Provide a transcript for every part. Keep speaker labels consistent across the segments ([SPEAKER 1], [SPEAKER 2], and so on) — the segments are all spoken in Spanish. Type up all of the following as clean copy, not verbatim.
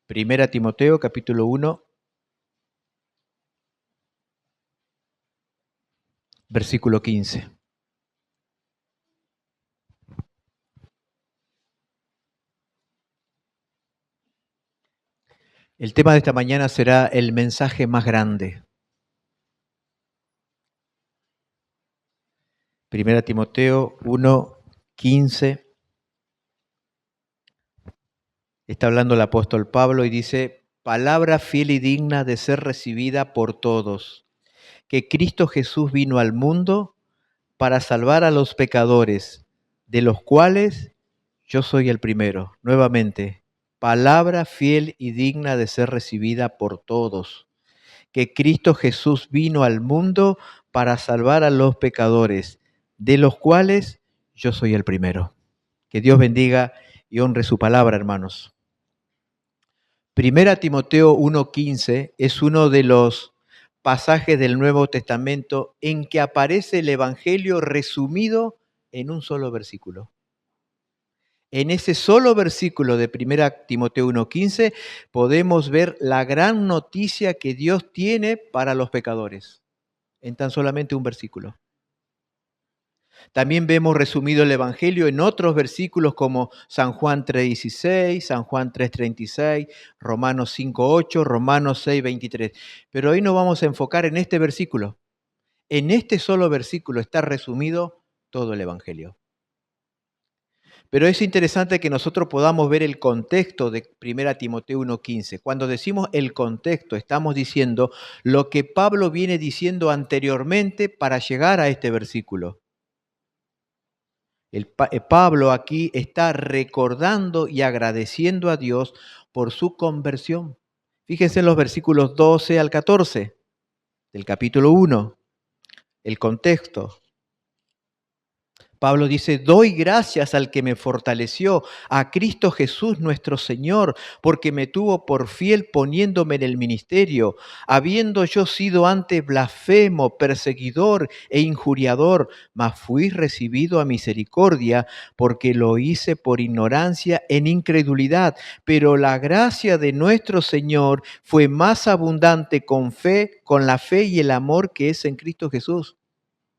[SPEAKER 1] Primera Timoteo, capítulo 1, versículo 15. El tema de esta mañana será el mensaje más grande. Primera Timoteo 1, 15. Está hablando el apóstol Pablo y dice, palabra fiel y digna de ser recibida por todos, que Cristo Jesús vino al mundo para salvar a los pecadores, de los cuales yo soy el primero. Nuevamente, palabra fiel y digna de ser recibida por todos, que Cristo Jesús vino al mundo para salvar a los pecadores, de los cuales yo soy el primero. Que Dios bendiga y honre su palabra, hermanos. Primera Timoteo 1:15 es uno de los pasajes del Nuevo Testamento en que aparece el Evangelio resumido en un solo versículo. En ese solo versículo de Primera Timoteo 1:15 podemos ver la gran noticia que Dios tiene para los pecadores, en tan solamente un versículo. También vemos resumido el Evangelio en otros versículos como San Juan 3:16, San Juan 3:36, Romanos 5:8, Romanos 6:23. Pero hoy nos vamos a enfocar en este versículo. En este solo versículo está resumido todo el Evangelio. Pero es interesante que nosotros podamos ver el contexto de 1 Timoteo 1:15. Cuando decimos el contexto, estamos diciendo lo que Pablo viene diciendo anteriormente para llegar a este versículo. Pablo aquí está recordando y agradeciendo a Dios por su conversión. Fíjense en los versículos 12 al 14 del capítulo 1, el contexto. Pablo dice, doy gracias al que me fortaleció, a Cristo Jesús nuestro Señor, porque me tuvo por fiel poniéndome en el ministerio, habiendo yo sido antes blasfemo, perseguidor e injuriador, mas fui recibido a misericordia, porque lo hice por ignorancia en incredulidad. Pero la gracia de nuestro Señor fue más abundante con la fe y el amor que es en Cristo Jesús.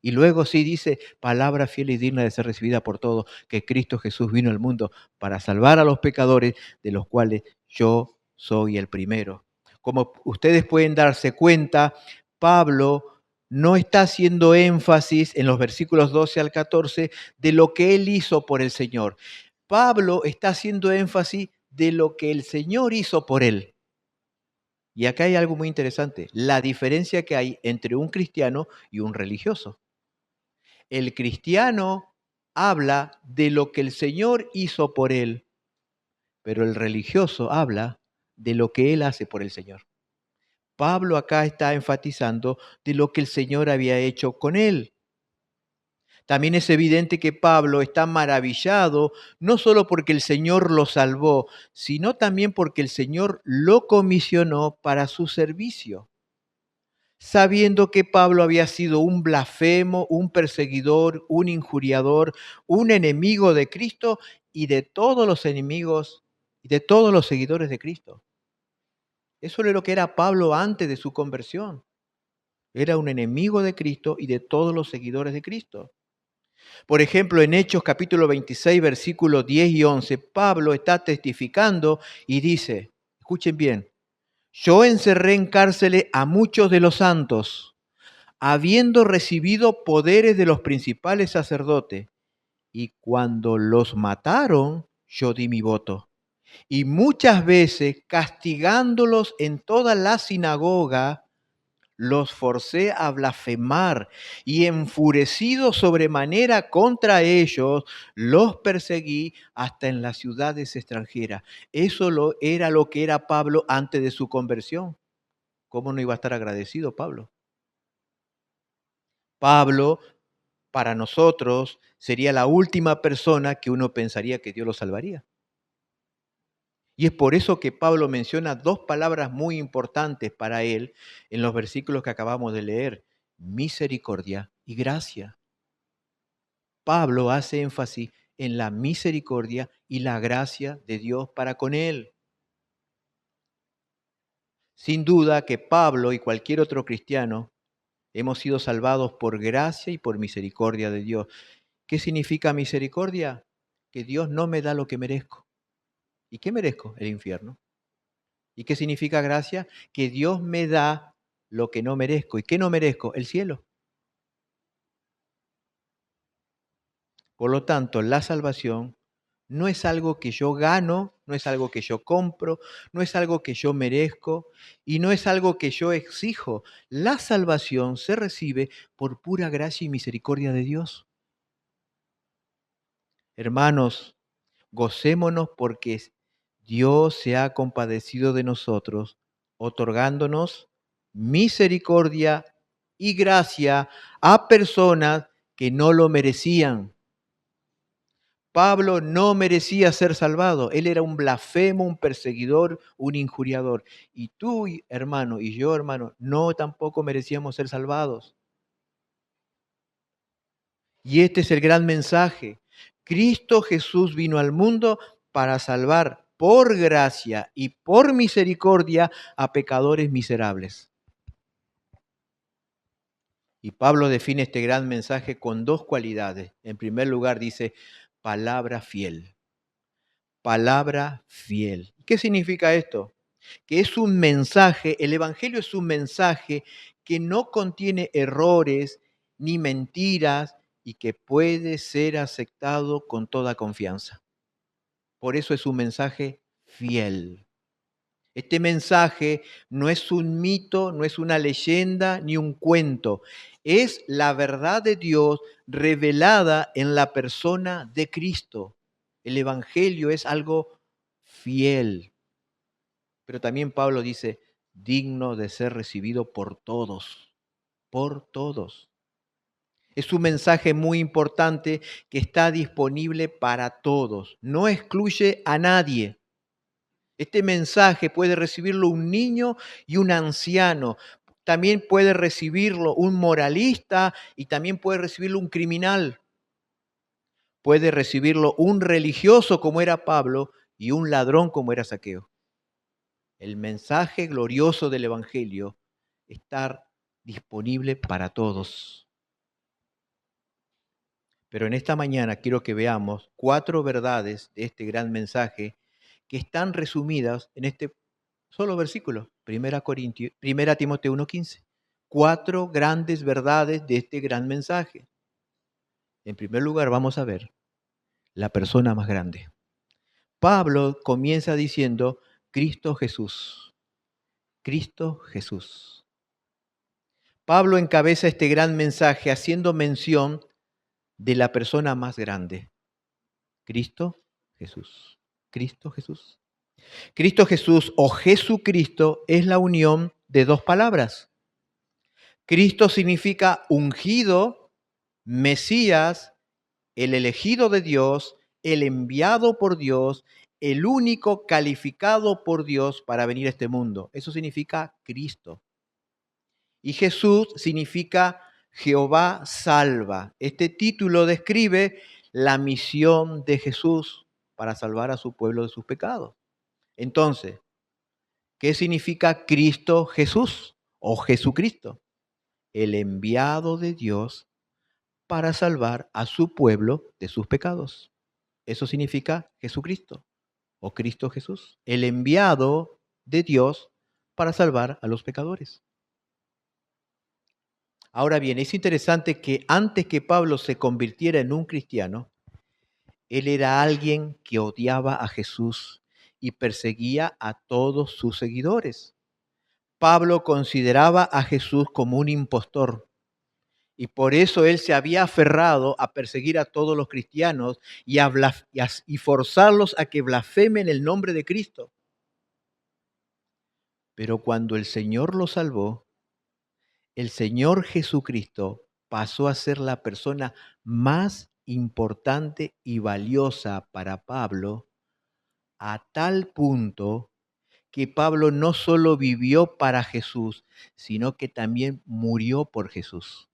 [SPEAKER 1] Y luego sí dice, palabra fiel y digna de ser recibida por todos, que Cristo Jesús vino al mundo para salvar a los pecadores, de los cuales yo soy el primero. Como ustedes pueden darse cuenta, Pablo no está haciendo énfasis en los versículos 12 al 14 de lo que él hizo por el Señor. Pablo está haciendo énfasis de lo que el Señor hizo por él. Y acá hay algo muy interesante, la diferencia que hay entre un cristiano y un religioso. El cristiano habla de lo que el Señor hizo por él, pero el religioso habla de lo que él hace por el Señor. Pablo acá está enfatizando de lo que el Señor había hecho con él. También es evidente que Pablo está maravillado, no solo porque el Señor lo salvó, sino también porque el Señor lo comisionó para su servicio. Sabiendo que Pablo había sido un blasfemo, un perseguidor, un injuriador, un enemigo de Cristo y de todos los enemigos y de todos los seguidores de Cristo. Eso es lo que era Pablo antes de su conversión. Era un enemigo de Cristo y de todos los seguidores de Cristo. Por ejemplo, en Hechos capítulo 26, versículos 10 y 11, Pablo está testificando y dice, escuchen bien, yo encerré en cárceles a muchos de los santos, habiendo recibido poderes de los principales sacerdotes, y cuando los mataron, yo di mi voto. Y muchas veces, castigándolos en toda la sinagoga, los forcé a blasfemar, y enfurecido sobremanera contra ellos, los perseguí hasta en las ciudades extranjeras. Eso era lo que era Pablo antes de su conversión. ¿Cómo no iba a estar agradecido Pablo? Pablo, para nosotros, sería la última persona que uno pensaría que Dios lo salvaría. Y es por eso que Pablo menciona dos palabras muy importantes para él en los versículos que acabamos de leer, misericordia y gracia. Pablo hace énfasis en la misericordia y la gracia de Dios para con él. Sin duda que Pablo y cualquier otro cristiano hemos sido salvados por gracia y por misericordia de Dios. ¿Qué significa misericordia? Que Dios no me da lo que merezco. ¿Y qué merezco? El infierno. ¿Y qué significa gracia? Que Dios me da lo que no merezco. ¿Y qué no merezco? El cielo. Por lo tanto, la salvación no es algo que yo gano, no es algo que yo compro, no es algo que yo merezco y no es algo que yo exijo. La salvación se recibe por pura gracia y misericordia de Dios. Hermanos, gocémonos porque Dios se ha compadecido de nosotros, otorgándonos misericordia y gracia a personas que no lo merecían. Pablo no merecía ser salvado. Él era un blasfemo, un perseguidor, un injuriador. Y tú, hermano, y yo, hermano, no tampoco merecíamos ser salvados. Y este es el gran mensaje. Cristo Jesús vino al mundo para salvar por gracia y por misericordia a pecadores miserables. Y Pablo define este gran mensaje con dos cualidades. En primer lugar dice, palabra fiel. Palabra fiel. ¿Qué significa esto? Que es un mensaje, el Evangelio es un mensaje que no contiene errores ni mentiras y que puede ser aceptado con toda confianza. Por eso es un mensaje fiel. Este mensaje no es un mito, no es una leyenda ni un cuento. Es la verdad de Dios revelada en la persona de Cristo. El Evangelio es algo fiel. Pero también Pablo dice, digno de ser recibido por todos, por todos. Es un mensaje muy importante que está disponible para todos, no excluye a nadie. Este mensaje puede recibirlo un niño y un anciano, también puede recibirlo un moralista y también puede recibirlo un criminal, puede recibirlo un religioso como era Pablo y un ladrón como era Zaqueo. El mensaje glorioso del Evangelio está disponible para todos. Pero en esta mañana quiero que veamos 4 verdades de este gran mensaje que están resumidas en este solo versículo, 1 Timoteo 1:15. 4 grandes verdades de este gran mensaje. En primer lugar, vamos a ver la persona más grande. Pablo comienza diciendo, Cristo Jesús. Cristo Jesús. Pablo encabeza este gran mensaje haciendo mención de la persona más grande, Cristo Jesús. Cristo Jesús. Cristo Jesús o Jesucristo es la unión de dos palabras. Cristo significa ungido, Mesías, el elegido de Dios, el enviado por Dios, el único calificado por Dios para venir a este mundo. Eso significa Cristo. Y Jesús significa Jehová salva. Este título describe la misión de Jesús para salvar a su pueblo de sus pecados. Entonces, ¿qué significa Cristo Jesús o Jesucristo? El enviado de Dios para salvar a su pueblo de sus pecados. Eso significa Jesucristo o Cristo Jesús. El enviado de Dios para salvar a los pecadores. Ahora bien, es interesante que antes que Pablo se convirtiera en un cristiano, él era alguien que odiaba a Jesús y perseguía a todos sus seguidores. Pablo consideraba a Jesús como un impostor y por eso él se había aferrado a perseguir a todos los cristianos y forzarlos a que blasfemen el nombre de Cristo. Pero cuando el Señor lo salvó, el Señor Jesucristo pasó a ser la persona más importante y valiosa para Pablo, a tal punto que Pablo no solo vivió para Jesús, sino que también murió por Jesús.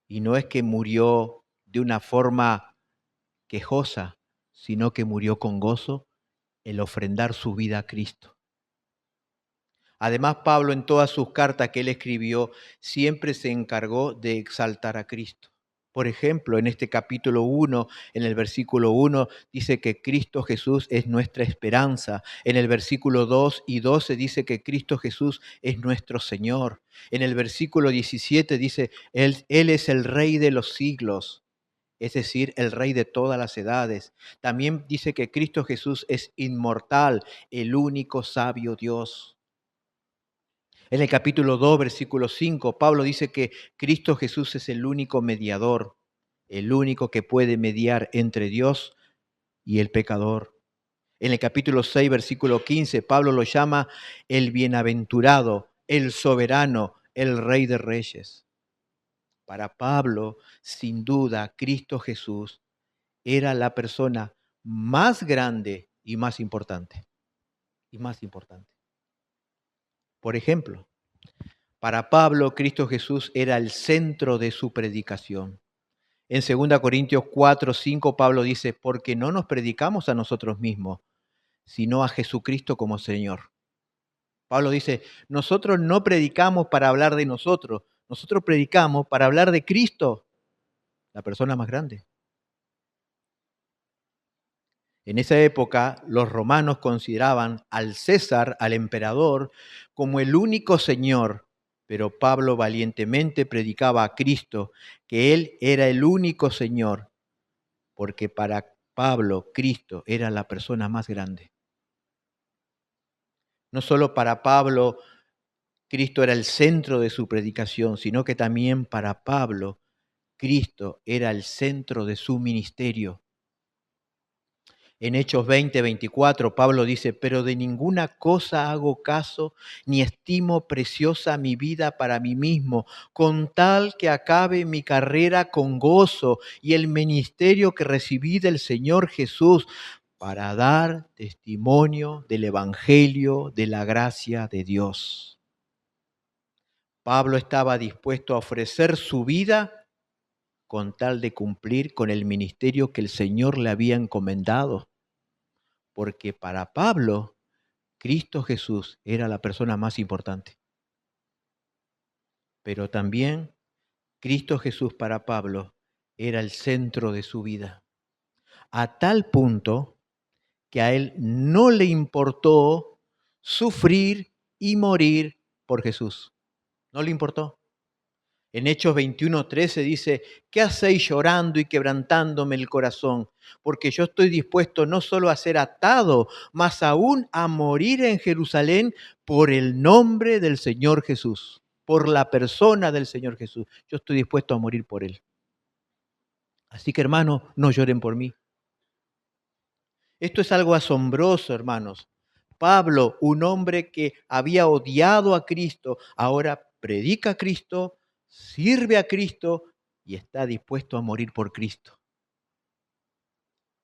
[SPEAKER 1] Y no es que murió de una forma quejosa, sino que murió con gozo el ofrendar su vida a Cristo. Además, Pablo en todas sus cartas que él escribió siempre se encargó de exaltar a Cristo. Por ejemplo, en este capítulo 1, en el versículo 1, dice que Cristo Jesús es nuestra esperanza. En el versículo 2 y 12 dice que Cristo Jesús es nuestro Señor. En el versículo 17 dice, Él es el Rey de los siglos, es decir, el Rey de todas las edades. También dice que Cristo Jesús es inmortal, el único sabio Dios. En el capítulo 2, versículo 5, Pablo dice que Cristo Jesús es el único mediador, el único que puede mediar entre Dios y el pecador. En el capítulo 6, versículo 15, Pablo lo llama el bienaventurado, el soberano, el Rey de Reyes. Para Pablo, sin duda, Cristo Jesús era la persona más grande y más importante. Y más importante. Por ejemplo, para Pablo, Cristo Jesús era el centro de su predicación. En 2 Corintios 4, 5, Pablo dice, porque no nos predicamos a nosotros mismos, sino a Jesucristo como Señor. Pablo dice, nosotros no predicamos para hablar de nosotros predicamos para hablar de Cristo, la persona más grande. En esa época, los romanos consideraban al César, al emperador, como el único Señor, pero Pablo valientemente predicaba a Cristo, que Él era el único Señor, porque para Pablo, Cristo era la persona más grande. No solo para Pablo, Cristo era el centro de su predicación, sino que también para Pablo, Cristo era el centro de su ministerio. En Hechos 20, 24, Pablo dice, pero de ninguna cosa hago caso, ni estimo preciosa mi vida para mí mismo, con tal que acabe mi carrera con gozo y el ministerio que recibí del Señor Jesús, para dar testimonio del Evangelio de la gracia de Dios. Pablo estaba dispuesto a ofrecer su vida con tal de cumplir con el ministerio que el Señor le había encomendado. Porque para Pablo, Cristo Jesús era la persona más importante. Pero también Cristo Jesús para Pablo era el centro de su vida. A tal punto que a él no le importó sufrir y morir por Jesús. No le importó. En Hechos 21:13 dice, ¿qué hacéis llorando y quebrantándome el corazón? Porque yo estoy dispuesto no solo a ser atado, mas aún a morir en Jerusalén por el nombre del Señor Jesús, por la persona del Señor Jesús. Yo estoy dispuesto a morir por Él. Así que hermanos, no lloren por mí. Esto es algo asombroso, hermanos. Pablo, un hombre que había odiado a Cristo, ahora predica a Cristo, sirve a Cristo y está dispuesto a morir por Cristo.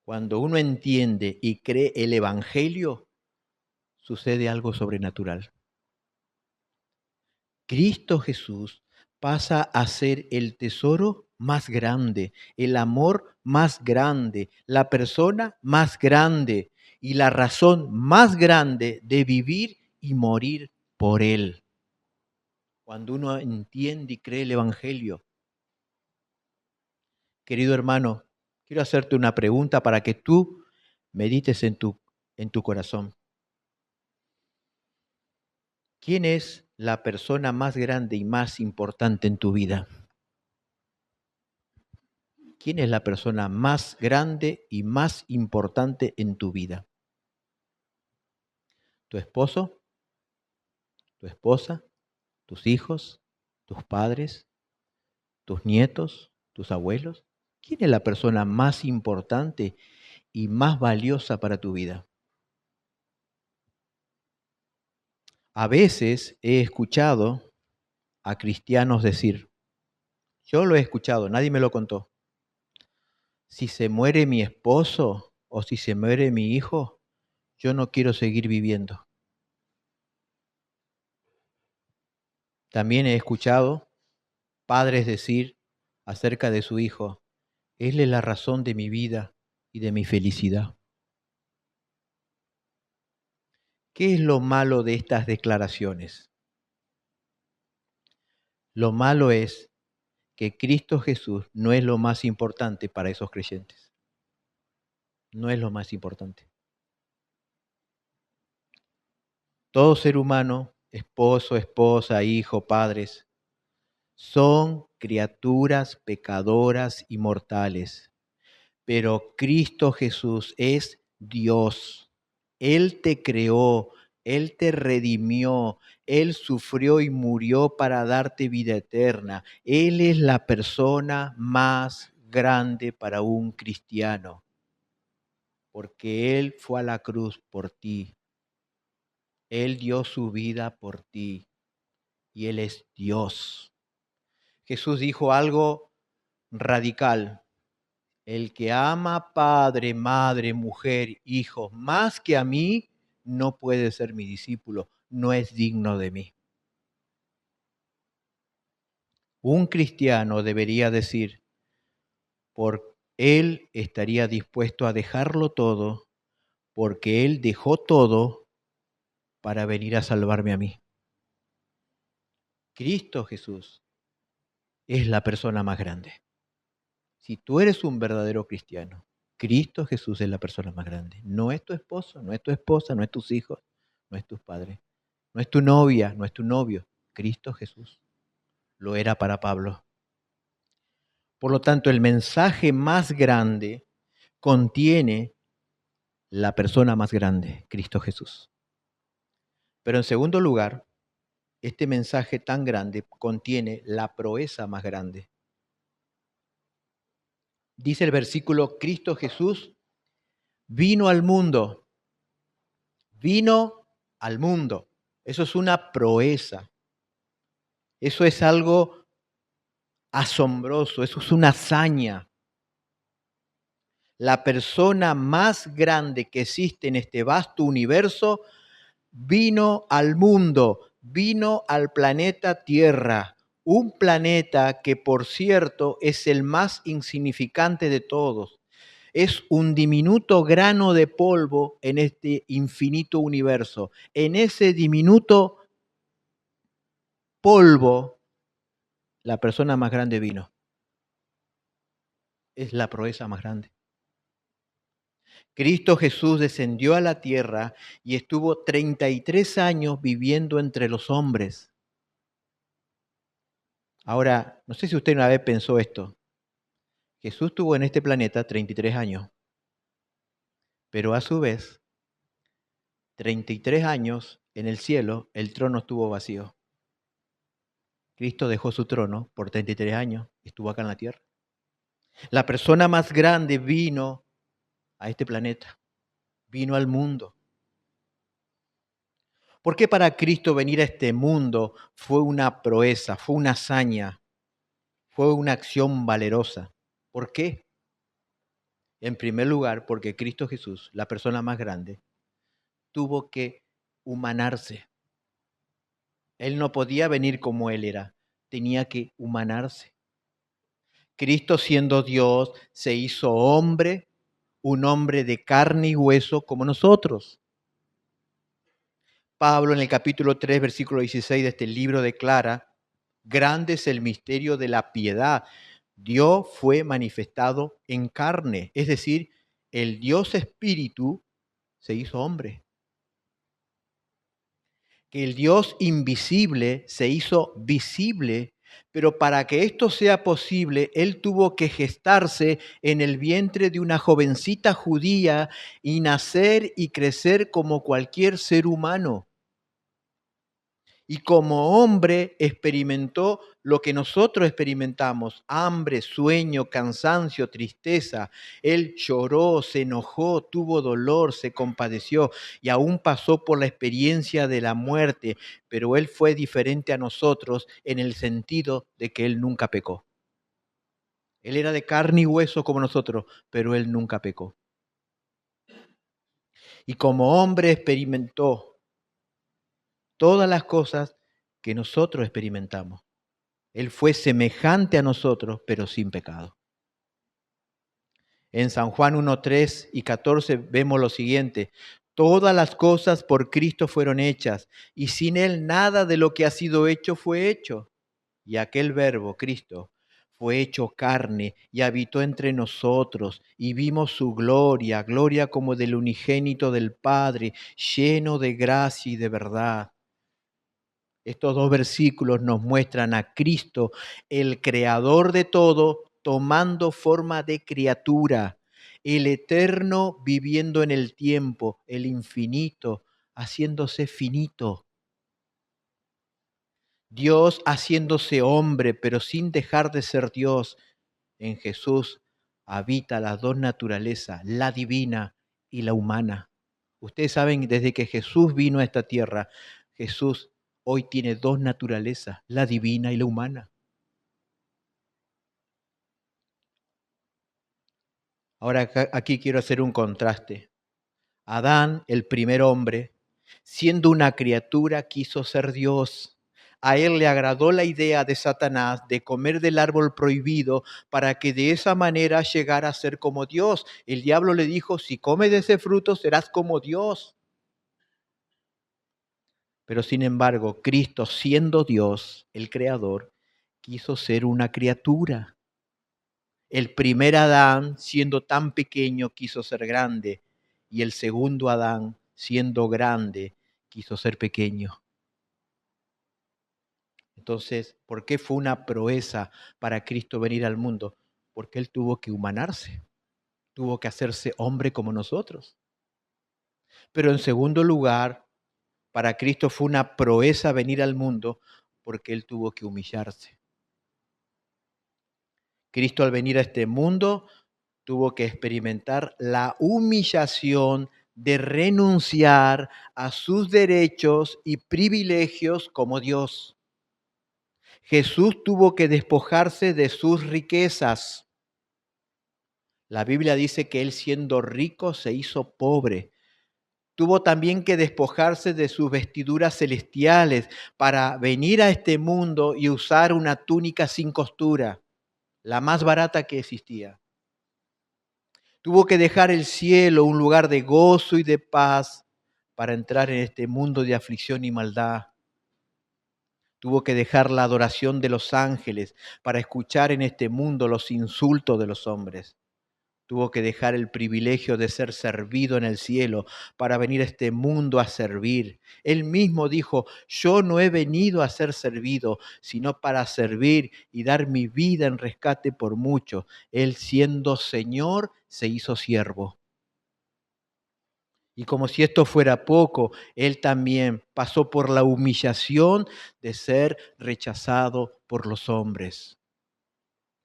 [SPEAKER 1] Cuando uno entiende y cree el Evangelio, sucede algo sobrenatural. Cristo Jesús pasa a ser el tesoro más grande, el amor más grande, la persona más grande y la razón más grande de vivir y morir por Él. Cuando uno entiende y cree el Evangelio. Querido hermano, quiero hacerte una pregunta para que tú medites en tu corazón. ¿Quién es la persona más grande y más importante en tu vida? ¿Quién es la persona más grande y más importante en tu vida? ¿Tu esposo? ¿Tu esposa? ¿Tus hijos? ¿Tus padres? ¿Tus nietos? ¿Tus abuelos? ¿Quién es la persona más importante y más valiosa para tu vida? A veces he escuchado a cristianos decir, yo lo he escuchado, nadie me lo contó, si se muere mi esposo o si se muere mi hijo, yo no quiero seguir viviendo. También he escuchado padres decir acerca de su hijo, él es la razón de mi vida y de mi felicidad. ¿Qué es lo malo de estas declaraciones? Lo malo es que Cristo Jesús no es lo más importante para esos creyentes. No es lo más importante. Todo ser humano, esposo, esposa, hijo, padres, son criaturas pecadoras y mortales. Pero Cristo Jesús es Dios. Él te creó, Él te redimió, Él sufrió y murió para darte vida eterna. Él es la persona más grande para un cristiano, porque Él fue a la cruz por ti. Él dio su vida por ti y Él es Dios. Jesús dijo algo radical. El que ama padre, madre, mujer, hijos, más que a mí, no puede ser mi discípulo, no es digno de mí. Un cristiano debería decir, por él estaría dispuesto a dejarlo todo, porque él dejó todo para venir a salvarme a mí. Cristo Jesús es la persona más grande. Si tú eres un verdadero cristiano, Cristo Jesús es la persona más grande. No es tu esposo, no es tu esposa, no es tus hijos, no es tus padres, no es tu novia, no es tu novio. Cristo Jesús lo era para Pablo. Por lo tanto, el mensaje más grande contiene la persona más grande, Cristo Jesús. Pero en segundo lugar, este mensaje tan grande contiene la proeza más grande. Dice el versículo, Cristo Jesús vino al mundo. Vino al mundo. Eso es una proeza. Eso es algo asombroso. Eso es una hazaña. La persona más grande que existe en este vasto universo vino al mundo, vino al planeta Tierra. Un planeta que, por cierto, es el más insignificante de todos. Es un diminuto grano de polvo en este infinito universo. En ese diminuto polvo, la persona más grande vino. Es la proeza más grande. Cristo Jesús descendió a la tierra y estuvo 33 años viviendo entre los hombres. Ahora, no sé si usted una vez pensó esto. Jesús estuvo en este planeta 33 años, pero a su vez, 33 años en el cielo, el trono estuvo vacío. Cristo dejó su trono por 33 años y estuvo acá en la tierra. La persona más grande vino a este planeta, vino al mundo. ¿Por qué para Cristo venir a este mundo fue una proeza, fue una hazaña, fue una acción valerosa? ¿Por qué? En primer lugar, porque Cristo Jesús, la persona más grande, tuvo que humanarse. Él no podía venir como Él era, tenía que humanarse. Cristo, siendo Dios, se hizo hombre, un hombre de carne y hueso como nosotros. Pablo en el capítulo 3, versículo 16 de este libro declara, grande es el misterio de la piedad. Dios fue manifestado en carne, es decir, el Dios Espíritu se hizo hombre. Que el Dios invisible se hizo visible, pero para que esto sea posible, Él tuvo que gestarse en el vientre de una jovencita judía y nacer y crecer como cualquier ser humano. Y como hombre experimentó lo que nosotros experimentamos, hambre, sueño, cansancio, tristeza. Él lloró, se enojó, tuvo dolor, se compadeció y aún pasó por la experiencia de la muerte, pero Él fue diferente a nosotros en el sentido de que Él nunca pecó. Él era de carne y hueso como nosotros, pero Él nunca pecó. Y como hombre experimentó todas las cosas que nosotros experimentamos. Él fue semejante a nosotros, pero sin pecado. En San Juan 1, 3 y 14 vemos lo siguiente. Todas las cosas por Cristo fueron hechas, y sin Él nada de lo que ha sido hecho fue hecho. Y aquel Verbo, Cristo, fue hecho carne y habitó entre nosotros, y vimos su gloria, gloria como del unigénito del Padre, lleno de gracia y de verdad. Estos dos versículos nos muestran a Cristo, el creador de todo, tomando forma de criatura, el eterno viviendo en el tiempo, el infinito, haciéndose finito. Dios haciéndose hombre, pero sin dejar de ser Dios. En Jesús habita las dos naturalezas, la divina y la humana. Ustedes saben, desde que Jesús vino a esta tierra, Jesús hoy tiene dos naturalezas, la divina y la humana. Ahora aquí quiero hacer un contraste. Adán, el primer hombre, siendo una criatura, quiso ser Dios. A él le agradó la idea de Satanás de comer del árbol prohibido para que de esa manera llegara a ser como Dios. El diablo le dijo, si comes de ese fruto serás como Dios. Pero sin embargo, Cristo, siendo Dios, el Creador, quiso ser una criatura. El primer Adán, siendo tan pequeño, quiso ser grande, y el segundo Adán, siendo grande, quiso ser pequeño. Entonces, ¿por qué fue una proeza para Cristo venir al mundo? Porque Él tuvo que humanarse, tuvo que hacerse hombre como nosotros. Pero en segundo lugar, para Cristo fue una proeza venir al mundo porque Él tuvo que humillarse. Cristo al venir a este mundo tuvo que experimentar la humillación de renunciar a sus derechos y privilegios como Dios. Jesús tuvo que despojarse de sus riquezas. La Biblia dice que él siendo rico se hizo pobre. Tuvo también que despojarse de sus vestiduras celestiales para venir a este mundo y usar una túnica sin costura, la más barata que existía. Tuvo que dejar el cielo, un lugar de gozo y de paz, para entrar en este mundo de aflicción y maldad. Tuvo que dejar la adoración de los ángeles para escuchar en este mundo los insultos de los hombres. Tuvo que dejar el privilegio de ser servido en el cielo para venir a este mundo a servir. Él mismo dijo, yo no he venido a ser servido, sino para servir y dar mi vida en rescate por muchos. Él siendo Señor, se hizo siervo. Y como si esto fuera poco, Él también pasó por la humillación de ser rechazado por los hombres.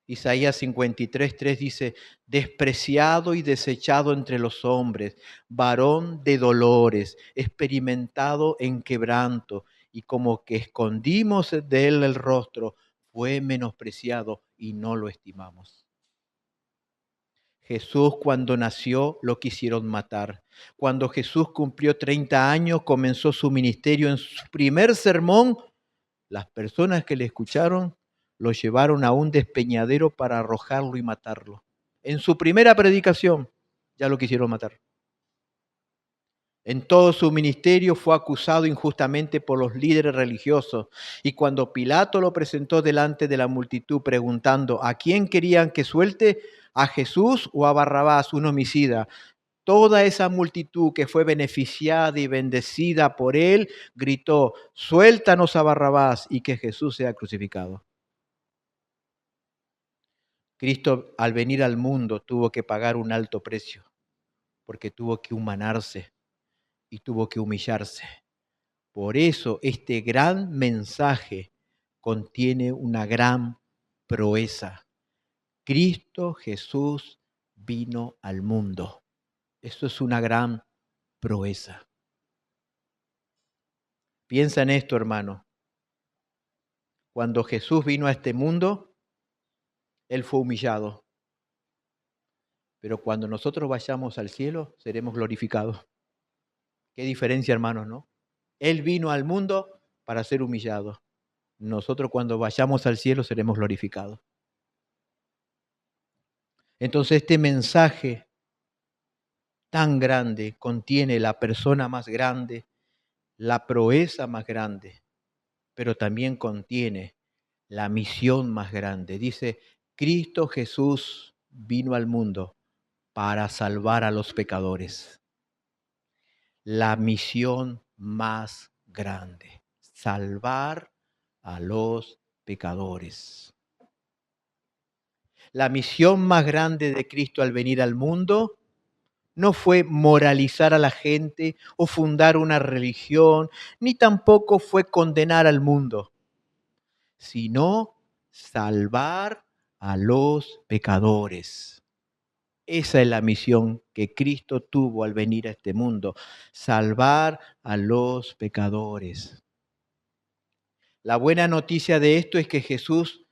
[SPEAKER 1] Isaías 53:3 dice, despreciado y desechado entre los hombres, varón de dolores, experimentado en quebranto, y como que escondimos de él el rostro, fue menospreciado y no lo estimamos. Jesús cuando nació lo quisieron matar. Cuando Jesús cumplió 30 años, comenzó su ministerio. En su primer sermón, las personas que le escucharon lo llevaron a un despeñadero para arrojarlo y matarlo. En su primera predicación ya lo quisieron matar. En todo su ministerio fue acusado injustamente por los líderes religiosos y cuando Pilato lo presentó delante de la multitud preguntando ¿a quién querían que suelte? ¿A Jesús o a Barrabás, un homicida? Toda esa multitud que fue beneficiada y bendecida por él gritó, suéltanos a Barrabás y que Jesús sea crucificado. Cristo al venir al mundo tuvo que pagar un alto precio porque tuvo que humanarse y tuvo que humillarse. Por eso este gran mensaje contiene una gran proeza. Cristo Jesús vino al mundo. Eso es una gran proeza. Piensa en esto, hermano. Cuando Jesús vino a este mundo, Él fue humillado. Pero cuando nosotros vayamos al cielo, seremos glorificados. Qué diferencia, hermanos, ¿no? Él vino al mundo para ser humillado. Nosotros cuando vayamos al cielo seremos glorificados. Entonces este mensaje tan grande contiene la persona más grande, la proeza más grande, pero también contiene la misión más grande. Dice, Cristo Jesús vino al mundo para salvar a los pecadores. La misión más grande, salvar a los pecadores. La misión más grande de Cristo al venir al mundo no fue moralizar a la gente o fundar una religión, ni tampoco fue condenar al mundo, sino salvar a los pecadores. Esa es la misión que Cristo tuvo al venir a este mundo, salvar a los pecadores. La buena noticia de esto es que Jesús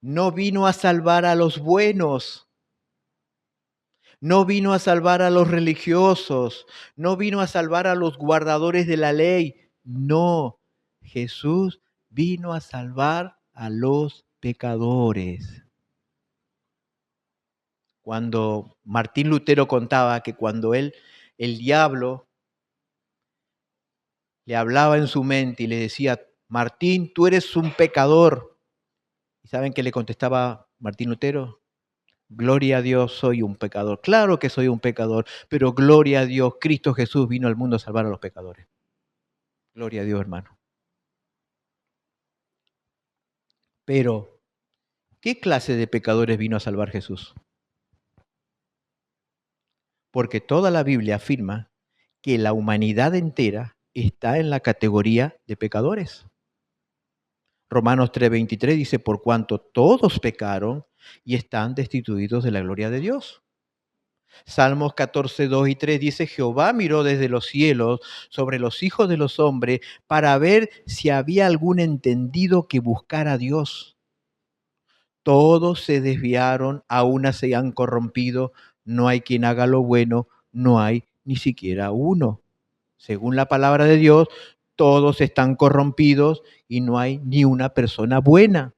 [SPEAKER 1] no vino a salvar a los buenos, no vino a salvar a los religiosos, no vino a salvar a los guardadores de la ley. No, Jesús vino a salvar a los pecadores. Cuando Martín Lutero contaba que cuando el diablo le hablaba en su mente y le decía, Martín, tú eres un pecador. ¿Y saben qué le contestaba Martín Lutero? Gloria a Dios, soy un pecador. Claro que soy un pecador, pero gloria a Dios, Cristo Jesús vino al mundo a salvar a los pecadores. Gloria a Dios, hermano. Pero, ¿qué clase de pecadores vino a salvar Jesús? Porque toda la Biblia afirma que la humanidad entera está en la categoría de pecadores. Romanos 3:23 dice, por cuanto todos pecaron y están destituidos de la gloria de Dios. Salmos 14:2 y 3 dice, Jehová miró desde los cielos sobre los hijos de los hombres para ver si había algún entendido que buscara a Dios. Todos se desviaron, a una se han corrompido, no hay quien haga lo bueno, no hay ni siquiera uno. Según la palabra de Dios, todos están corrompidos y no hay ni una persona buena.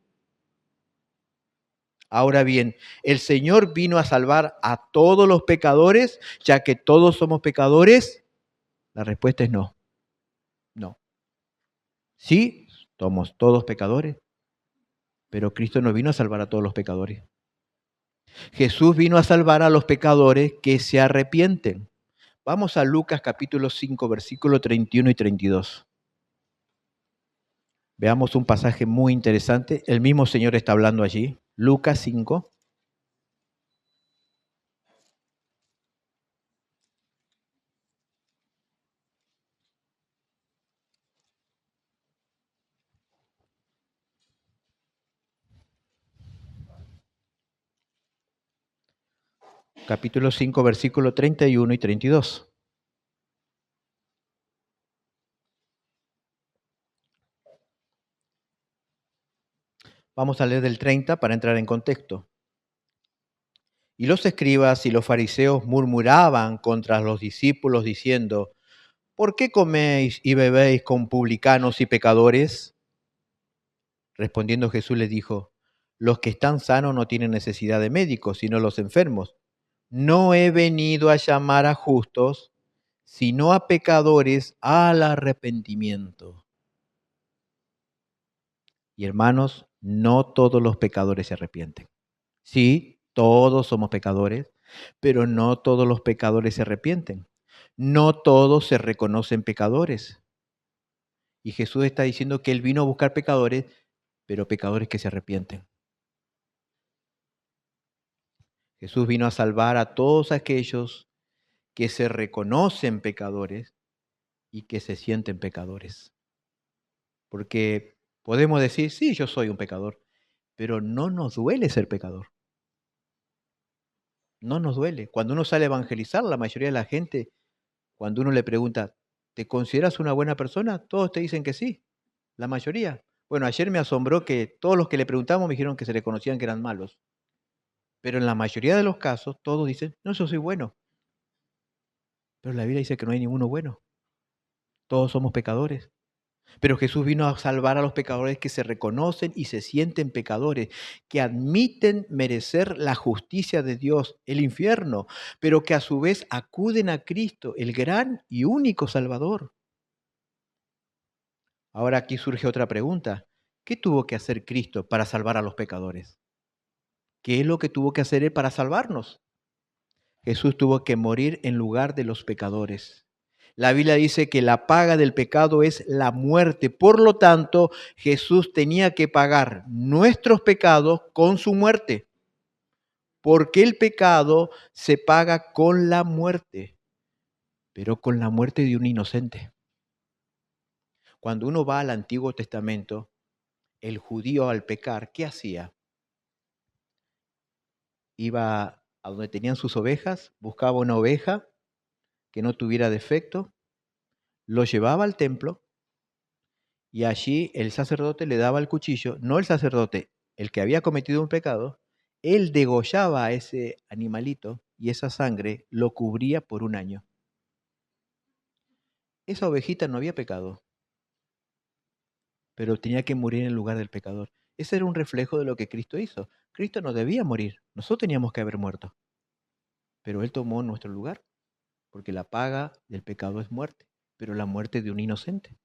[SPEAKER 1] Ahora bien, ¿el Señor vino a salvar a todos los pecadores, ya que todos somos pecadores? La respuesta es no. No. Sí, somos todos pecadores, pero Cristo no vino a salvar a todos los pecadores. Jesús vino a salvar a los pecadores que se arrepienten. Vamos a Lucas capítulo 5, versículo 31 y 32. Veamos un pasaje muy interesante. El mismo Señor está hablando allí. Lucas 5. Capítulo 5, versículo 31 y 32. Vamos a leer del 30 para entrar en contexto. Y los escribas y los fariseos murmuraban contra los discípulos diciendo, ¿por qué coméis y bebéis con publicanos y pecadores? Respondiendo Jesús les dijo, los que están sanos no tienen necesidad de médicos, sino los enfermos. No he venido a llamar a justos, sino a pecadores al arrepentimiento. Y hermanos, no todos los pecadores se arrepienten. Sí, todos somos pecadores, pero no todos los pecadores se arrepienten. No todos se reconocen pecadores. Y Jesús está diciendo que Él vino a buscar pecadores, pero pecadores que se arrepienten. Jesús vino a salvar a todos aquellos que se reconocen pecadores y que se sienten pecadores. Porque podemos decir, sí, yo soy un pecador, pero no nos duele ser pecador. No nos duele. Cuando uno sale a evangelizar, la mayoría de la gente, cuando uno le pregunta, ¿te consideras una buena persona? Todos te dicen que sí, la mayoría. Bueno, ayer me asombró que todos los que le preguntamos me dijeron que se le conocían que eran malos. Pero en la mayoría de los casos, todos dicen, no, yo soy bueno. Pero la Biblia dice que no hay ninguno bueno. Todos somos pecadores. Pero Jesús vino a salvar a los pecadores que se reconocen y se sienten pecadores, que admiten merecer la justicia de Dios, el infierno, pero que a su vez acuden a Cristo, el gran y único Salvador. Ahora aquí surge otra pregunta. ¿Qué tuvo que hacer Cristo para salvar a los pecadores? ¿Qué es lo que tuvo que hacer Él para salvarnos? Jesús tuvo que morir en lugar de los pecadores. La Biblia dice que la paga del pecado es la muerte. Por lo tanto, Jesús tenía que pagar nuestros pecados con su muerte. Porque el pecado se paga con la muerte, pero con la muerte de un inocente. Cuando uno va al Antiguo Testamento, el judío al pecar, ¿qué hacía? Iba a donde tenían sus ovejas, buscaba una oveja que no tuviera defecto, lo llevaba al templo y allí el sacerdote le daba el cuchillo, no el sacerdote, el que había cometido un pecado, él degollaba a ese animalito y esa sangre lo cubría por un año. Esa ovejita no había pecado, pero tenía que morir en lugar del pecador. Ese era un reflejo de lo que Cristo hizo. Cristo no debía morir, nosotros teníamos que haber muerto, pero Él tomó nuestro lugar, porque la paga del pecado es muerte, pero la muerte de un inocente.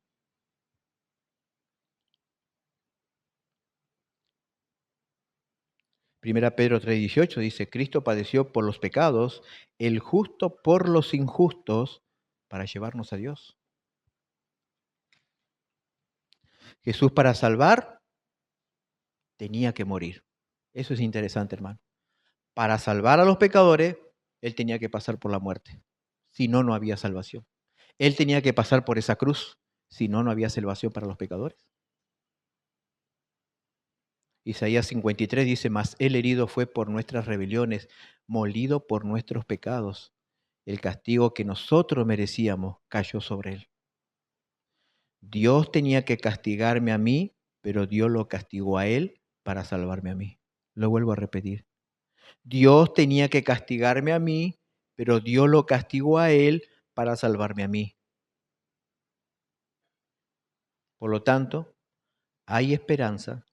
[SPEAKER 1] Primera Pedro 3:18 dice, Cristo padeció por los pecados, el justo por los injustos, para llevarnos a Dios. Jesús para salvar tenía que morir. Eso es interesante, hermano. Para salvar a los pecadores, Él tenía que pasar por la muerte. Si no, no había salvación. Él tenía que pasar por esa cruz. Si no, no había salvación para los pecadores. Isaías 53 dice, mas Él herido fue por nuestras rebeliones, molido por nuestros pecados. El castigo que nosotros merecíamos cayó sobre Él. Dios tenía que castigarme a mí, pero Dios lo castigó a Él para salvarme a mí. Lo vuelvo a repetir. Dios tenía que castigarme a mí, pero Dios lo castigó a Él para salvarme a mí. Por lo tanto, hay esperanza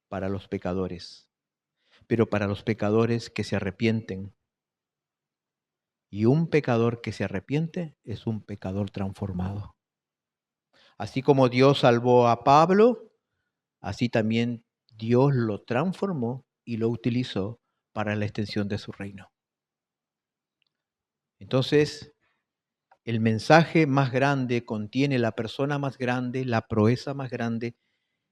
[SPEAKER 1] para los pecadores, pero para los pecadores que se arrepienten. Y un pecador que se arrepiente es un pecador transformado. Así como Dios salvó a Pablo, así también Dios lo transformó y lo utilizó para la extensión de su reino. Entonces, el mensaje más grande contiene la persona más grande, la proeza más grande,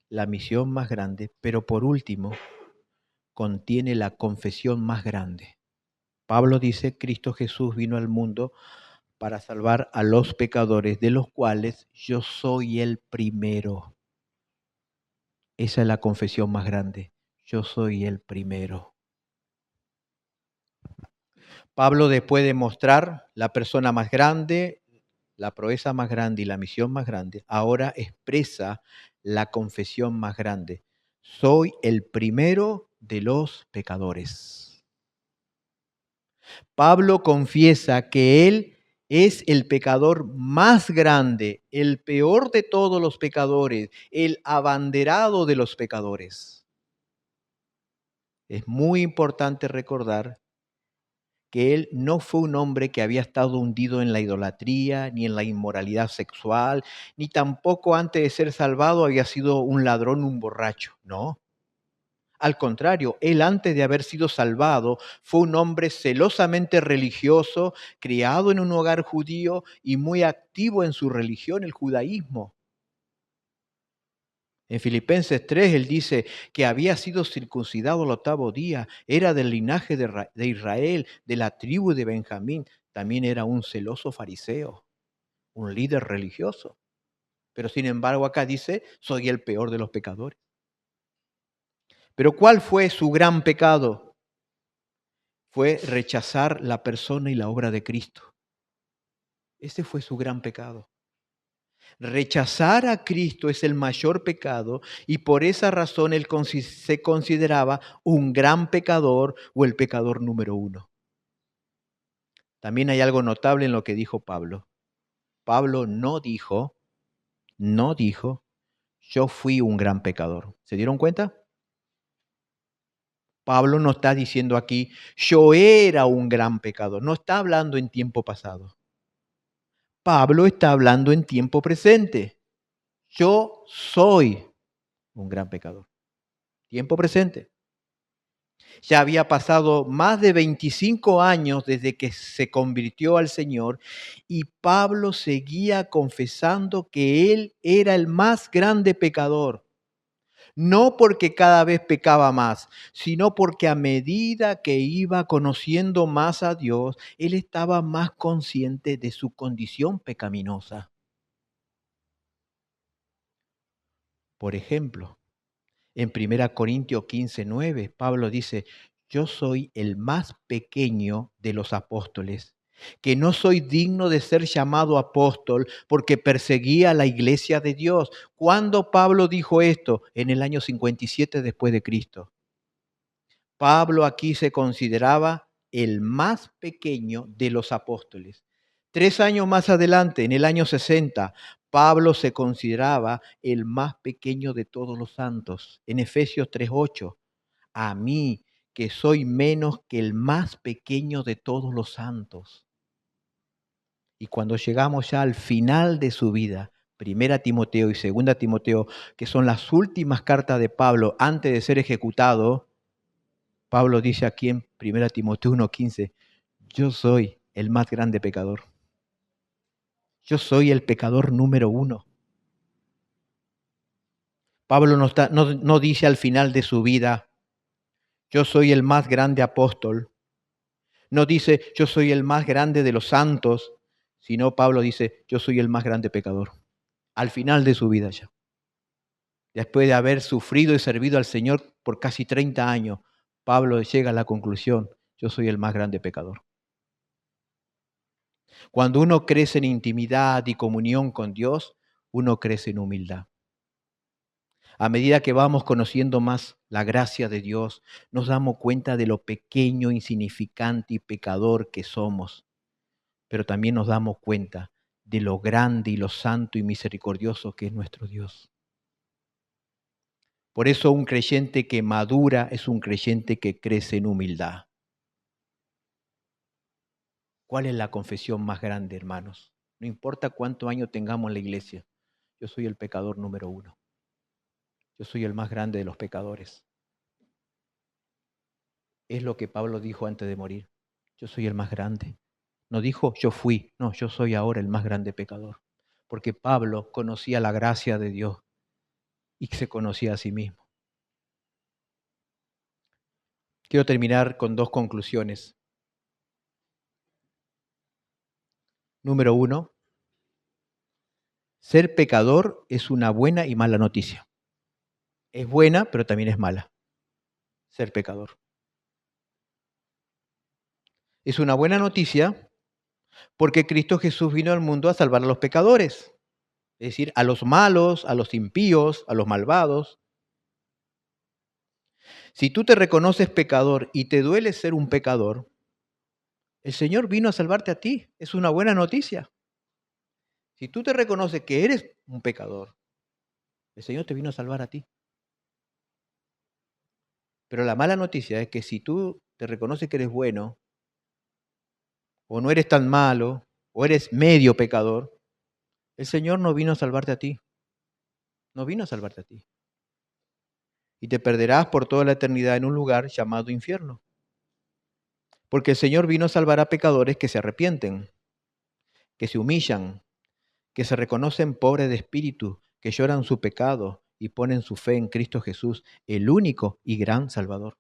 [SPEAKER 1] la misión más grande, pero por último, contiene la confesión más grande. Pablo dice, Cristo Jesús vino al mundo para salvar a los pecadores, de los cuales yo soy el primero. Esa es la confesión más grande. Yo soy el primero. Pablo, después de mostrar la persona más grande, la proeza más grande y la misión más grande, ahora expresa la confesión más grande. Soy el primero de los pecadores. Pablo confiesa que él es el pecador más grande, el peor de todos los pecadores, el abanderado de los pecadores. Es muy importante recordar que él no fue un hombre que había estado hundido en la idolatría, ni en la inmoralidad sexual, ni tampoco antes de ser salvado había sido un ladrón, un borracho. No. Al contrario, él antes de haber sido salvado fue un hombre celosamente religioso, criado en un hogar judío y muy activo en su religión, el judaísmo. En Filipenses 3, él dice que había sido circuncidado al octavo día, era del linaje de Israel, de la tribu de Benjamín. También era un celoso fariseo, un líder religioso. Pero sin embargo acá dice, soy el peor de los pecadores. Pero ¿cuál fue su gran pecado? Fue rechazar la persona y la obra de Cristo. Ese fue su gran pecado. Rechazar a Cristo es el mayor pecado y por esa razón él se consideraba un gran pecador o el pecador número uno. También hay algo notable en lo que dijo Pablo. Pablo no dijo Yo fui un gran pecador. ¿Se dieron cuenta? Pablo no está diciendo aquí, yo era un gran pecador. No está hablando en tiempo pasado. Pablo está hablando en tiempo presente. Yo soy un gran pecador. Tiempo presente. Ya había pasado más de 25 años desde que se convirtió al Señor y Pablo seguía confesando que él era el más grande pecador. No porque cada vez pecaba más, sino porque a medida que iba conociendo más a Dios, él estaba más consciente de su condición pecaminosa. Por ejemplo, en 1 Corintios 15:9, Pablo dice, yo soy el más pequeño de los apóstoles, que no soy digno de ser llamado apóstol porque perseguía a la iglesia de Dios. ¿Cuándo Pablo dijo esto? En el año 57 después de Cristo. Pablo aquí se consideraba el más pequeño de los apóstoles. 3 años más adelante, en el año 60, Pablo se consideraba el más pequeño de todos los santos. En Efesios 3:8, a mí, que soy menos que el más pequeño de todos los santos. Y cuando llegamos ya al final de su vida, 1 Timoteo y 2 Timoteo, que son las últimas cartas de Pablo antes de ser ejecutado, Pablo dice aquí en 1 Timoteo 1:15, yo soy el más grande pecador. Yo soy el pecador número uno. Pablo no dice al final de su vida, yo soy el más grande apóstol. No dice, yo soy el más grande de los santos, sino Pablo dice, yo soy el más grande pecador. Al final de su vida ya. Después de haber sufrido y servido al Señor por casi 30 años, Pablo llega a la conclusión, yo soy el más grande pecador. Cuando uno crece en intimidad y comunión con Dios, uno crece en humildad. A medida que vamos conociendo más la gracia de Dios, nos damos cuenta de lo pequeño, insignificante y pecador que somos, pero también nos damos cuenta de lo grande y lo santo y misericordioso que es nuestro Dios. Por eso un creyente que madura es un creyente que crece en humildad. ¿Cuál es la confesión más grande, hermanos? No importa cuántos años tengamos en la iglesia, yo soy el pecador número uno. Yo soy el más grande de los pecadores. Es lo que Pablo dijo antes de morir. Yo soy el más grande. No dijo yo fui, no, yo soy ahora el más grande pecador. Porque Pablo conocía la gracia de Dios y se conocía a sí mismo. Quiero terminar con 2 conclusiones. Número 1, ser pecador es una buena y mala noticia. Es buena, pero también es mala. Ser pecador. Es una buena noticia porque Cristo Jesús vino al mundo a salvar a los pecadores. Es decir, a los malos, a los impíos, a los malvados. Si tú te reconoces pecador y te duele ser un pecador, el Señor vino a salvarte a ti. Es una buena noticia. Si tú te reconoces que eres un pecador, el Señor te vino a salvar a ti. Pero la mala noticia es que si tú te reconoces que eres bueno, o no eres tan malo, o eres medio pecador, el Señor no vino a salvarte a ti. No vino a salvarte a ti. Y te perderás por toda la eternidad en un lugar llamado infierno. Porque el Señor vino a salvar a pecadores que se arrepienten, que se humillan, que se reconocen pobres de espíritu, que lloran su pecado y ponen su fe en Cristo Jesús, el único y gran Salvador.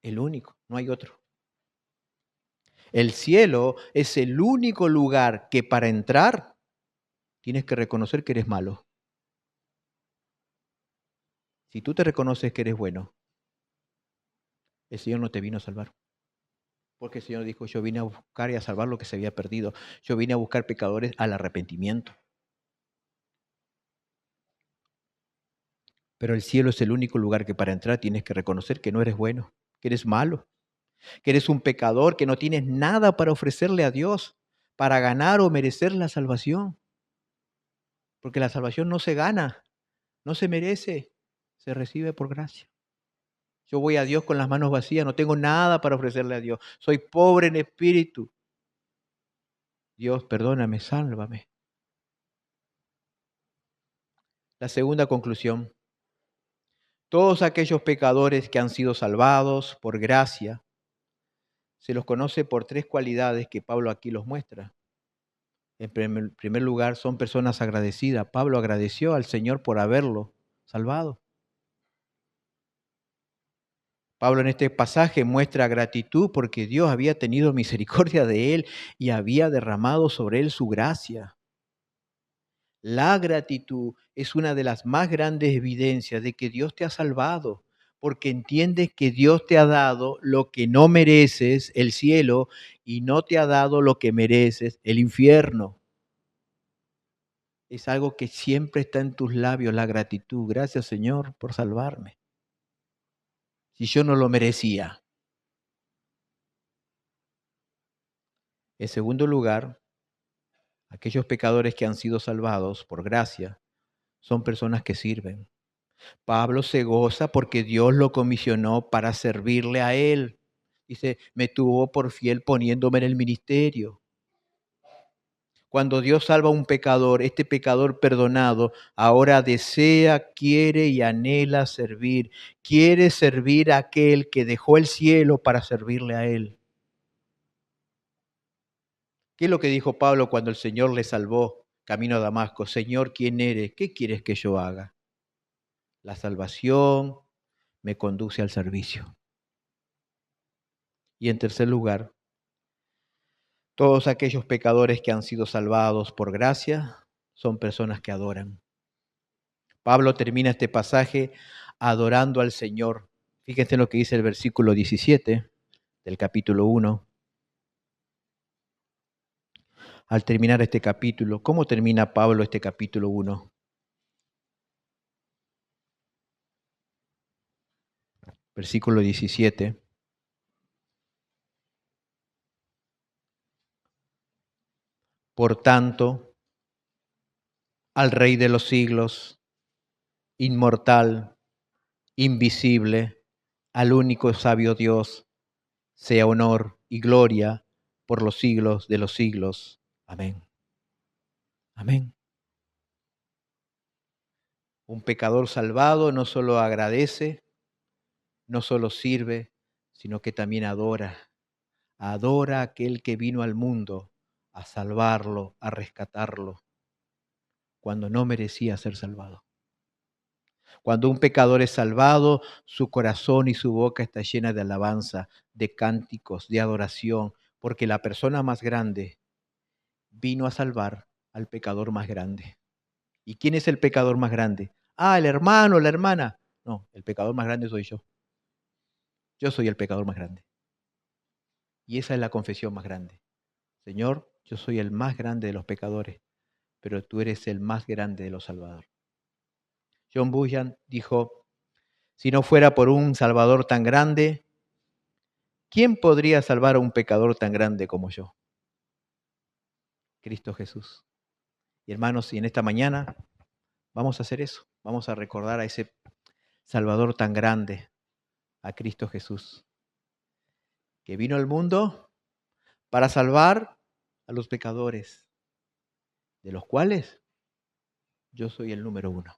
[SPEAKER 1] El único, no hay otro. El cielo es el único lugar que para entrar tienes que reconocer que eres malo. Si tú te reconoces que eres bueno, el Señor no te vino a salvar. Porque el Señor dijo, yo vine a buscar y a salvar lo que se había perdido. Yo vine a buscar pecadores al arrepentimiento. Pero el cielo es el único lugar que para entrar tienes que reconocer que no eres bueno, que eres malo, que eres un pecador, que no tienes nada para ofrecerle a Dios, para ganar o merecer la salvación. Porque la salvación no se gana, No se merece, se recibe por gracia. Yo voy a Dios con las manos vacías, no tengo nada para ofrecerle a Dios. Soy pobre en espíritu. Dios, perdóname, sálvame. La segunda conclusión. Todos aquellos pecadores que han sido salvados por gracia, se los conoce por tres cualidades que Pablo aquí los muestra. En primer lugar, son personas agradecidas. Pablo agradeció al Señor por haberlo salvado. Pablo en este pasaje muestra gratitud porque Dios había tenido misericordia de él y había derramado sobre él su gracia. La gratitud es una de las más grandes evidencias de que Dios te ha salvado, porque entiendes que Dios te ha dado lo que no mereces, el cielo, y no te ha dado lo que mereces, el infierno. Es algo que siempre está en tus labios, la gratitud. Gracias, Señor, por salvarme. Si yo no lo merecía. En segundo lugar, aquellos pecadores que han sido salvados por gracia son personas que sirven. Pablo se goza porque Dios lo comisionó para servirle a él. Dice, me tuvo por fiel poniéndome en el ministerio. Cuando Dios salva a un pecador, este pecador perdonado ahora desea, quiere y anhela servir. Quiere servir a aquel que dejó el cielo para servirle a él. ¿Qué es lo que dijo Pablo cuando el Señor le salvó camino a Damasco? Señor, ¿quién eres? ¿Qué quieres que yo haga? La salvación me conduce al servicio. Y en tercer lugar, todos aquellos pecadores que han sido salvados por gracia son personas que adoran. Pablo termina este pasaje adorando al Señor. Fíjense lo que dice el versículo 17 del capítulo 1. Al terminar este capítulo, ¿cómo termina Pablo este capítulo 1? Versículo 17. Por tanto, al Rey de los siglos, inmortal, invisible, al único sabio Dios, sea honor y gloria por los siglos de los siglos. Amén. Amén. Un pecador salvado no solo agradece, no solo sirve, sino que también adora. Adora a aquel que vino al mundo a salvarlo, a rescatarlo, cuando no merecía ser salvado. Cuando un pecador es salvado, su corazón y su boca está llena de alabanza, de cánticos, de adoración, porque la persona más grande vino a salvar al pecador más grande. ¿Y quién es el pecador más grande? Ah, el hermano, la hermana. No, el pecador más grande soy yo. Yo soy el pecador más grande. Y esa es la confesión más grande. Señor, yo soy el más grande de los pecadores, pero tú eres el más grande de los salvadores. John Bunyan dijo, si no fuera por un Salvador tan grande, ¿quién podría salvar a un pecador tan grande como yo? Cristo Jesús. Y hermanos, y en esta mañana vamos a hacer eso. Vamos a recordar a ese Salvador tan grande, a Cristo Jesús, que vino al mundo para salvar a los pecadores, de los cuales yo soy el número 1.